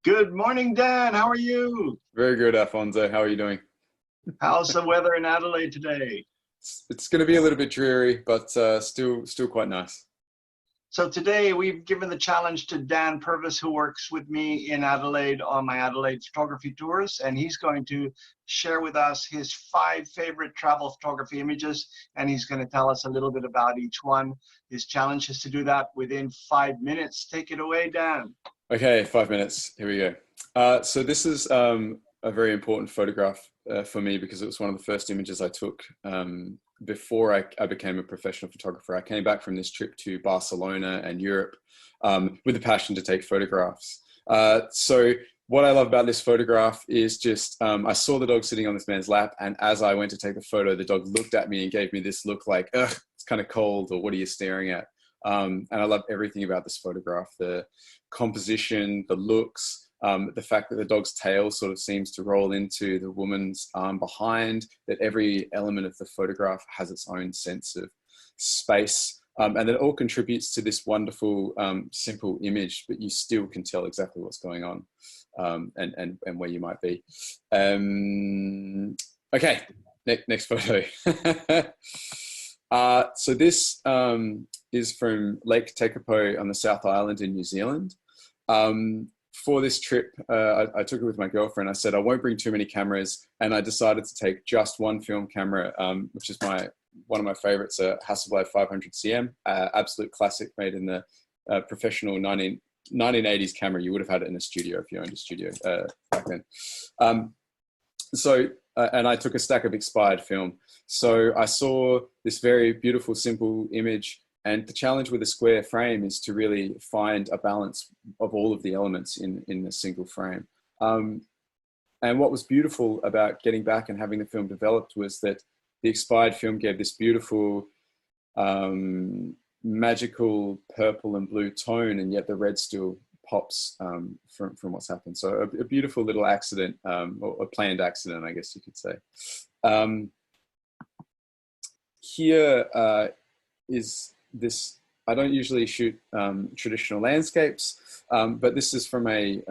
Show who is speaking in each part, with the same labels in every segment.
Speaker 1: Good morning, Dan. How are you?
Speaker 2: Very good, Alfonso. How are you doing?
Speaker 1: How's the weather in Adelaide today?
Speaker 2: It's going to be a little bit dreary, but still quite nice.
Speaker 1: So today we've given the challenge to Dan Purvis, who works with me in Adelaide on my Adelaide photography tours, and he's going to share with us his 5 favorite travel photography images, and he's going to tell us a little bit about each one. His challenge is to do that within 5 minutes. Take it away, Dan.
Speaker 2: Okay, 5 minutes. Here we go. So this is a very important photograph for me because it was one of the first images I took before I became a professional photographer. I came back from this trip to Barcelona and Europe with a passion to take photographs. So what I love about this photograph is just, I saw the dog sitting on this man's lap, and as I went to take the photo, the dog looked at me and gave me this look like, ugh, it's kind of cold, or what are you staring at? And I love everything about this photograph, the composition, the looks, the fact that the dog's tail sort of seems to roll into the woman's arm behind, that every element of the photograph has its own sense of space. And that all contributes to this wonderful, simple image, but you still can tell exactly what's going on and where you might be. Okay, next photo. So this is from Lake Tekapo on the South Island in New Zealand. For this trip, I took it with my girlfriend. I said, I won't bring too many cameras. And I decided to take just one film camera, which is one of my favorites, a Hasselblad 500 cm, absolute classic, made in the professional 1980s camera. You would have had it in a studio if you owned a studio back then. And I took a stack of expired film. So I saw this very beautiful, simple image. And the challenge with a square frame is to really find a balance of all of the elements in a single frame. And what was beautiful about getting back and having the film developed was that the expired film gave this beautiful, magical purple and blue tone, and yet the red still pops from what's happened. So a beautiful little accident, or a planned accident, I guess you could say. Here is this. I don't usually shoot traditional landscapes, but this is from a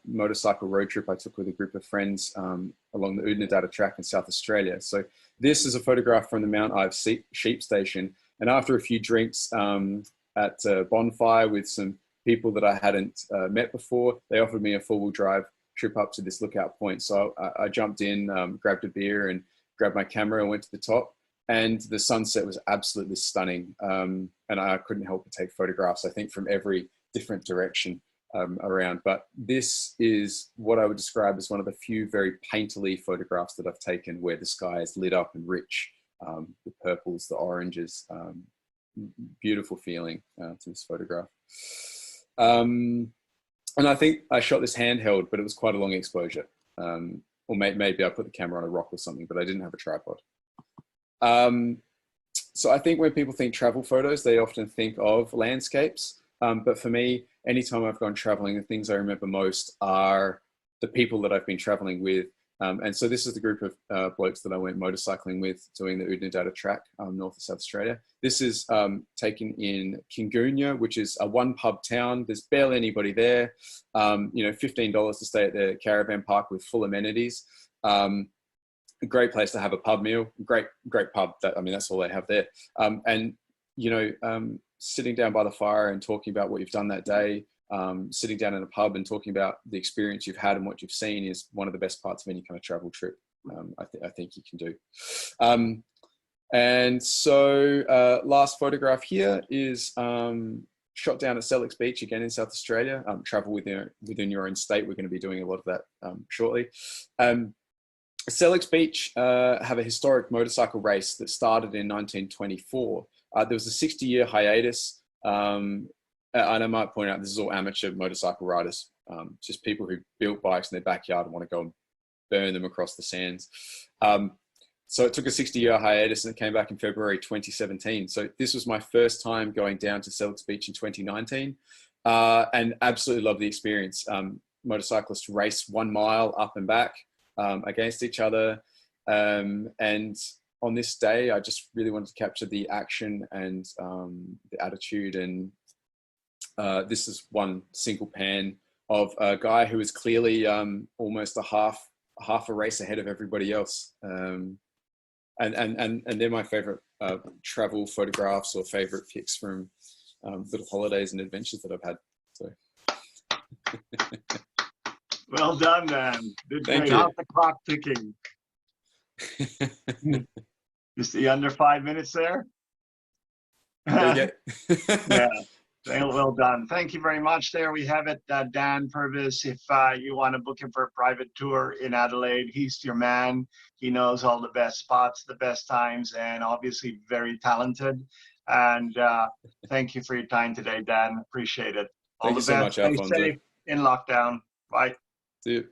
Speaker 2: motorcycle road trip I took with a group of friends along the Adelaide track in South Australia. So this is a photograph from the Mount Ive sheep station. And after a few drinks at a bonfire with some people that I hadn't met before, they offered me a 4-wheel drive trip up to this lookout point. So I jumped in, grabbed a beer and grabbed my camera and went to the top. And the sunset was absolutely stunning. And I couldn't help but take photographs, I think, from every different direction around. But this is what I would describe as one of the few very painterly photographs that I've taken where the sky is lit up and rich. The purples, the oranges, beautiful feeling to this photograph. And I think I shot this handheld, but it was quite a long exposure. Or maybe I put the camera on a rock or something, but I didn't have a tripod. So I think when people think travel photos, they often think of landscapes. But for me, anytime I've gone traveling, the things I remember most are the people that I've been traveling with. And so this is the group of blokes that I went motorcycling with doing the Adelaide track north of South Australia. This is taken in Kingunya, which is a 1-pub town. There's barely anybody there. $15 to stay at the caravan park with full amenities. A great place to have a pub meal. Great pub. That's all they have there. Sitting down by the fire and talking about what you've done that day, sitting down in a pub and talking about the experience you've had and what you've seen is one of the best parts of any kind of travel trip. I think you can do. And so last photograph here is shot down at Sellex Beach, again in South Australia. Travel within your own state. We're going to be doing a lot of that shortly. Sellex Beach have a historic motorcycle race that started in 1924. There was a 60-year hiatus. And I might point out, this is all amateur motorcycle riders, just people who built bikes in their backyard and want to go and burn them across the sands. So it took a 60-year hiatus and it came back in February 2017. So this was my first time going down to Sellex Beach in 2019 and absolutely loved the experience. Motorcyclists race 1 mile up and back against each other. And on this day, I just really wanted to capture the action and the attitude. And this is one single pan of a guy who is clearly almost a half a race ahead of everybody else. And they're my favorite travel photographs or favorite pics from little holidays and adventures that I've had. So.
Speaker 1: Well done, Dan. Did
Speaker 2: Thank
Speaker 1: great.
Speaker 2: you.
Speaker 1: How's the clock ticking? You see under 5 minutes there?
Speaker 2: There you go.
Speaker 1: Yeah. Well done. Thank you very much. There we have it, Dan Purvis. If you want to book him for a private tour in Adelaide, he's your man. He knows all the best spots, the best times, and obviously very talented. And thank you for your time today, Dan. Appreciate it. All
Speaker 2: Thank
Speaker 1: the
Speaker 2: you so
Speaker 1: best.
Speaker 2: much,
Speaker 1: Stay
Speaker 2: Alfonso.
Speaker 1: safe in lockdown. Bye.
Speaker 2: See you.